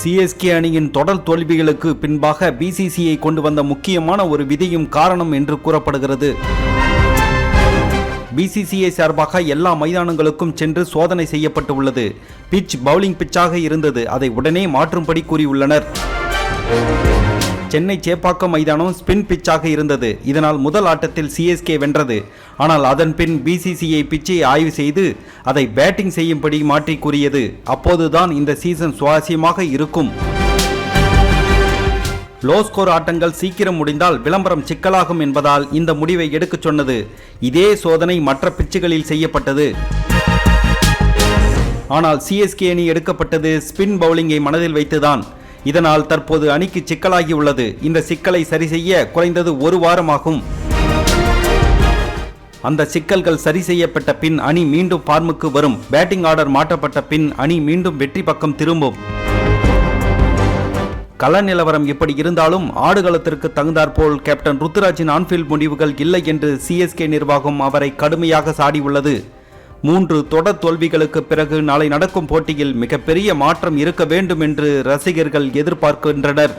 CSK அணியின் தொடர் தோல்விகளுக்கு பின்பாக பிசிசிஐ கொண்டு வந்த முக்கியமான ஒரு விதியும் காரணம் என்று கூறப்படுகிறது. பிசிசிஐ சார்பாக எல்லா மைதானங்களுக்கும் சென்று சோதனை செய்யப்பட்டு உள்ளது. பிட்ச் பவுலிங் பிட்சாக இருந்தது, அதை உடனே மாற்றும்படி கூறியுள்ளனர். சென்னை சேப்பாக்கம் மைதானம் ஸ்பின் பிட்சாக இருந்தது. இதனால் முதல் ஆட்டத்தில் சிஎஸ்கே வென்றது. ஆனால் அதன் பின் பிசிசிஐ பிட்சை ஆய்வு செய்து அதை பேட்டிங் செய்யும்படி மாற்றி கூறியது. அப்போதுதான் இந்த சீசன் சுவாரஸ்யமாக இருக்கும். லோ ஸ்கோர் ஆட்டங்கள் சீக்கிரம் முடிந்தால் விளம்பரம் சிக்கலாகும் என்பதால் இந்த முடிவை எடுக்கச் சொன்னது. இதே சோதனை மற்ற பிட்சுகளில் செய்யப்பட்டது. ஆனால் சிஎஸ்கே அணி எடுக்கப்பட்டது ஸ்பின் பவுலிங்கை மனதில் வைத்துதான். இதனால் தற்போது அணிக்கு சிக்கலாகி உள்ளது. இந்த சிக்கலை சரி செய்ய குறைந்தது ஒரு வாரமாகும். அந்த சிக்கல்கள் சரி செய்யப்பட்ட பின் அணி மீண்டும் ஃபார்முக்கு வரும். பேட்டிங் ஆர்டர் மாற்றப்பட்ட பின் அணி மீண்டும் வெற்றி பக்கம் திரும்பும். கள நிலவரம் இப்படி இருந்தாலும் ஆடுகளத்திற்கு தகுந்தாற்போல் கேப்டன் ருத்துராஜின் ஆன்ஃபீல்ட் முடிவுகள் இல்லை என்று சிஎஸ்கே நிர்வாகம் அவரை கடுமையாக சாடியுள்ளது. 3 தொடர் தோல்விகளுக்கு பிறகு நாளை நடக்கும் போட்டியில் மிகப்பெரிய மாற்றம் இருக்க வேண்டும் என்று ரசிகர்கள் எதிர்பார்க்கின்றனர்.